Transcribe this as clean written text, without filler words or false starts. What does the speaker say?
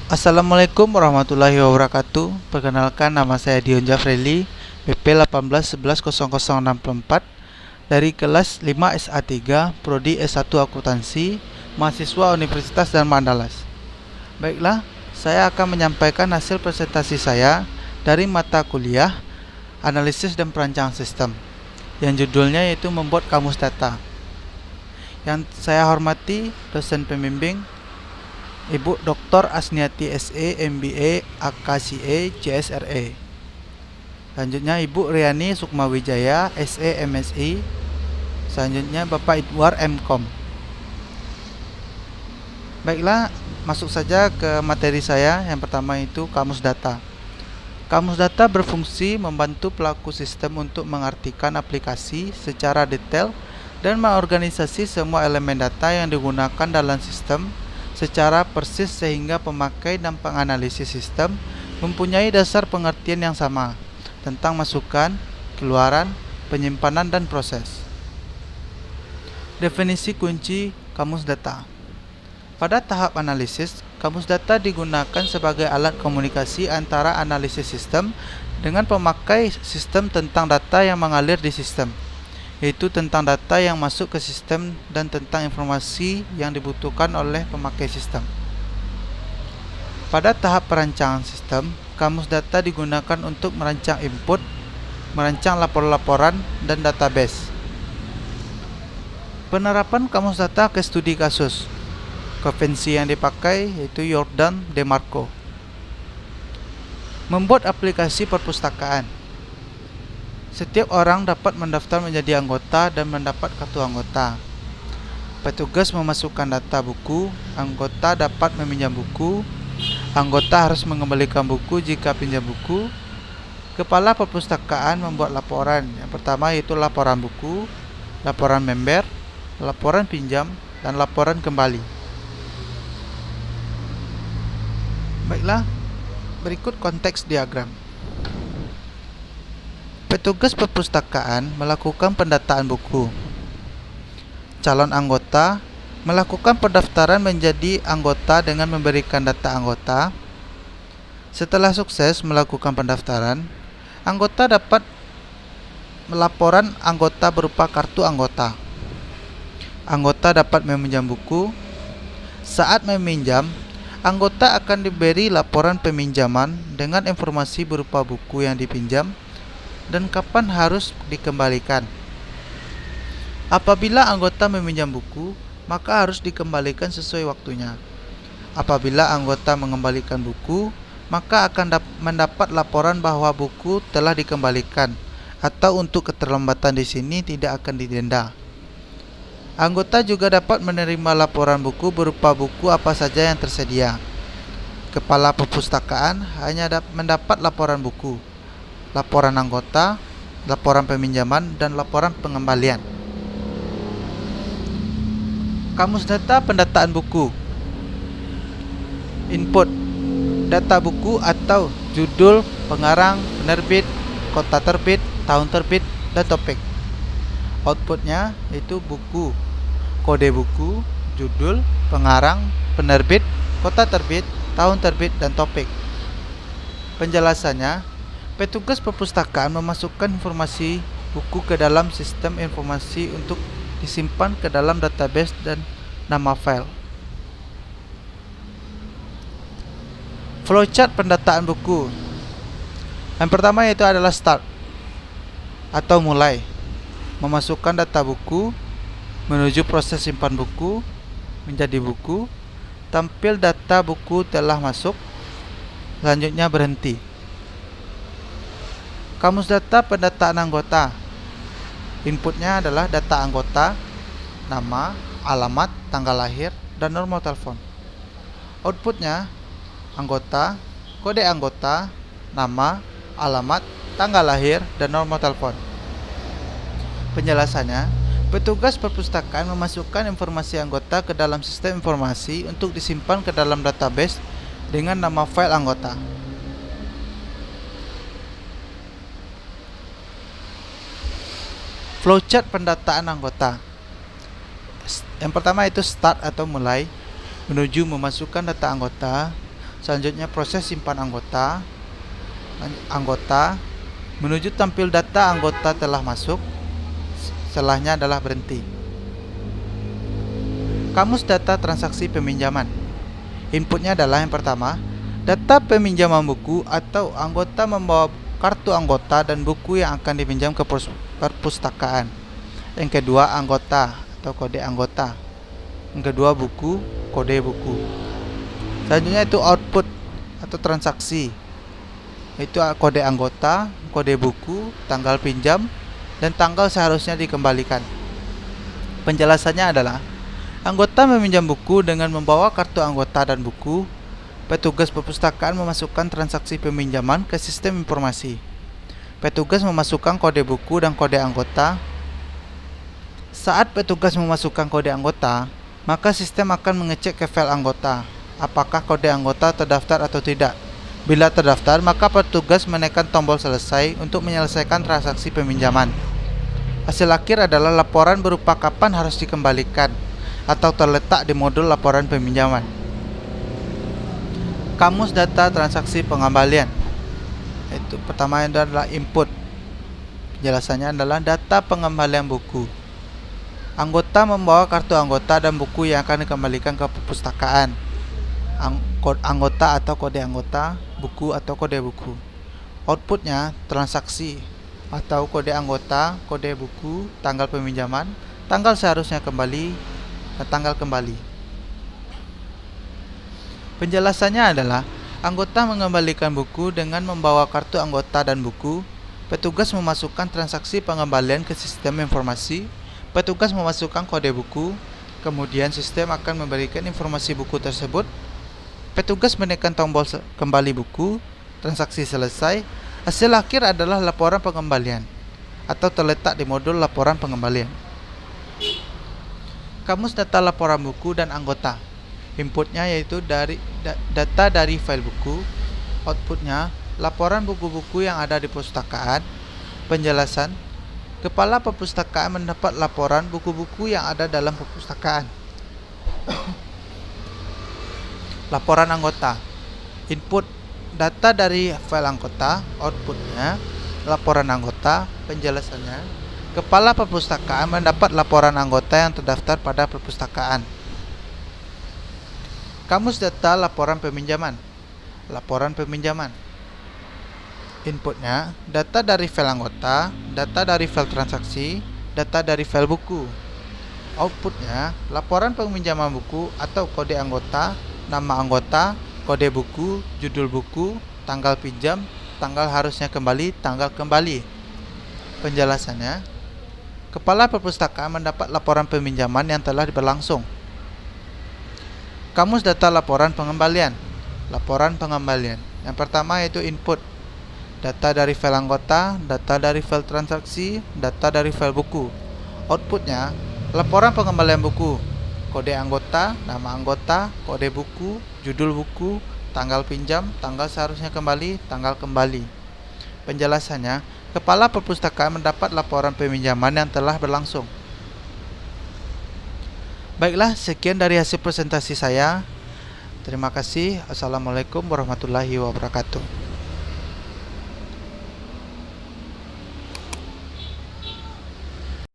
Assalamualaikum warahmatullahi wabarakatuh. Perkenalkan, nama saya Dion Jafreli, BP 18110064 dari kelas 5 SA3 Prodi S1 Akuntansi, mahasiswa Universitas Dharma Andalas. Baiklah, saya akan menyampaikan hasil presentasi saya dari mata kuliah Analisis dan Perancangan Sistem yang judulnya yaitu membuat kamus data. Yang saya hormati dosen pembimbing Ibu Dr. Asniati SE, MBA, AKCA, JSRE. Selanjutnya Ibu Riani Sukmawijaya, SE, MSI. Selanjutnya Bapak Idwar, MKom. Baiklah, masuk saja ke materi saya. Yang pertama itu kamus data. Kamus data berfungsi membantu pelaku sistem untuk mengartikan aplikasi secara detail dan mengorganisasi semua elemen data yang digunakan dalam sistem secara persis sehingga pemakai dan penganalisis sistem mempunyai dasar pengertian yang sama tentang masukan, keluaran, penyimpanan, dan proses. Definisi kunci kamus data. Pada tahap analisis, kamus data digunakan sebagai alat komunikasi antara analisis sistem dengan pemakai sistem tentang data yang mengalir di sistem, yaitu tentang data yang masuk ke sistem dan tentang informasi yang dibutuhkan oleh pemakai sistem. Pada tahap perancangan sistem, kamus data digunakan untuk merancang input, merancang laporan-laporan, dan database. Penerapan kamus data ke studi kasus. Konvensi yang dipakai yaitu Jordan DeMarco. Membuat aplikasi perpustakaan. Setiap orang dapat mendaftar menjadi anggota dan mendapat kartu anggota. Petugas memasukkan data buku, anggota dapat meminjam buku, anggota harus mengembalikan buku jika pinjam buku. Kepala perpustakaan membuat laporan. Yang pertama yaitu laporan buku, laporan member, laporan pinjam, dan laporan kembali. Baiklah, berikut konteks diagram. Petugas perpustakaan melakukan pendataan buku. Calon anggota melakukan pendaftaran menjadi anggota dengan memberikan data anggota. Setelah sukses melakukan pendaftaran, anggota dapat melaporan anggota berupa kartu anggota. Anggota dapat meminjam buku. Saat meminjam, anggota akan diberi laporan peminjaman dengan informasi berupa buku yang dipinjam dan kapan harus dikembalikan. Apabila anggota meminjam buku, maka harus dikembalikan sesuai waktunya. Apabila anggota mengembalikan buku, maka akan mendapat laporan bahwa buku telah dikembalikan, atau untuk keterlambatan di sini tidak akan didenda. Anggota juga dapat menerima laporan buku berupa buku apa saja yang tersedia. Kepala perpustakaan hanya mendapat laporan buku, laporan anggota, laporan peminjaman, dan laporan pengembalian. Kamus data pendataan buku. Input: data buku atau judul, pengarang, penerbit, kota terbit, tahun terbit, dan topik. Outputnya yaitu buku, kode buku, judul, pengarang, penerbit, kota terbit, tahun terbit, dan topik. Penjelasannya, petugas perpustakaan memasukkan informasi buku ke dalam sistem informasi untuk disimpan ke dalam database dan nama file. Flowchart pendataan buku. Yang pertama yaitu adalah start atau mulai. Memasukkan data buku, menuju proses simpan buku, menjadi buku, tampil data buku telah masuk, selanjutnya berhenti. Kamus data pendataan anggota. Inputnya adalah data anggota, nama, alamat, tanggal lahir, dan nomor telepon. Outputnya anggota, kode anggota, nama, alamat, tanggal lahir, dan nomor telepon. Penjelasannya, petugas perpustakaan memasukkan informasi anggota ke dalam sistem informasi untuk disimpan ke dalam database dengan nama file anggota. Flowchart pendataan anggota. Yang pertama itu start atau mulai, menuju memasukkan data anggota, Selanjutnya proses simpan anggota menuju tampil data anggota telah masuk. Setelahnya adalah berhenti. Kamus data transaksi peminjaman. Inputnya adalah yang pertama, data peminjaman buku atau anggota membawa kartu anggota dan buku yang akan dipinjam ke perpustakaan. Yang kedua, anggota atau kode anggota. Yang kedua, buku, kode buku. Selanjutnya itu output atau transaksi, itu kode anggota, kode buku, tanggal pinjam, dan tanggal seharusnya dikembalikan. Penjelasannya adalah anggota meminjam buku dengan membawa kartu anggota dan buku. Petugas perpustakaan memasukkan transaksi peminjaman ke sistem informasi. Petugas memasukkan kode buku dan kode anggota. Saat petugas memasukkan kode anggota, maka sistem akan mengecek ke file anggota apakah kode anggota terdaftar atau tidak. Bila terdaftar, maka petugas menekan tombol selesai untuk menyelesaikan transaksi peminjaman. Hasil akhir adalah laporan berupa kapan harus dikembalikan atau terletak di modul laporan peminjaman. Kamus data transaksi pengembalian. Itu pertama adalah input. Penjelasannya adalah data pengembalian buku. Anggota membawa kartu anggota dan buku yang akan dikembalikan ke perpustakaan. Anggota atau kode anggota, buku atau kode buku. Outputnya transaksi atau kode anggota, kode buku, tanggal peminjaman, tanggal seharusnya kembali, dan tanggal kembali. Penjelasannya adalah anggota mengembalikan buku dengan membawa kartu anggota dan buku. Petugas memasukkan transaksi pengembalian ke sistem informasi. Petugas memasukkan kode buku. Kemudian sistem akan memberikan informasi buku tersebut. Petugas menekan tombol kembali buku. Transaksi selesai. Hasil akhir adalah laporan pengembalian atau terletak di modul laporan pengembalian. Kamus data laporan buku dan anggota. Inputnya yaitu data dari file buku. Outputnya laporan buku-buku yang ada di perpustakaan. Penjelasan, kepala perpustakaan mendapat laporan buku-buku yang ada dalam perpustakaan. Laporan anggota. Input data dari file anggota. Outputnya laporan anggota. Penjelasannya, kepala perpustakaan mendapat laporan anggota yang terdaftar pada perpustakaan. Kamus data laporan peminjaman. Laporan peminjaman. Inputnya data dari file anggota, data dari file transaksi, data dari file buku. Outputnya laporan peminjaman buku atau kode anggota, nama anggota, kode buku, judul buku, tanggal pinjam, tanggal harusnya kembali, tanggal kembali. Penjelasannya, kepala perpustakaan mendapat laporan peminjaman yang telah berlangsung. Kamus data laporan pengembalian. Laporan pengembalian. Yang pertama yaitu input. Data dari file anggota, data dari file transaksi, data dari file buku. Outputnya, laporan pengembalian buku. Kode anggota, nama anggota, kode buku, judul buku, tanggal pinjam, tanggal seharusnya kembali, tanggal kembali. Penjelasannya, kepala perpustakaan mendapat laporan peminjaman yang telah berlangsung. Baiklah, sekian dari hasil presentasi saya. Terima kasih. Assalamualaikum warahmatullahi wabarakatuh.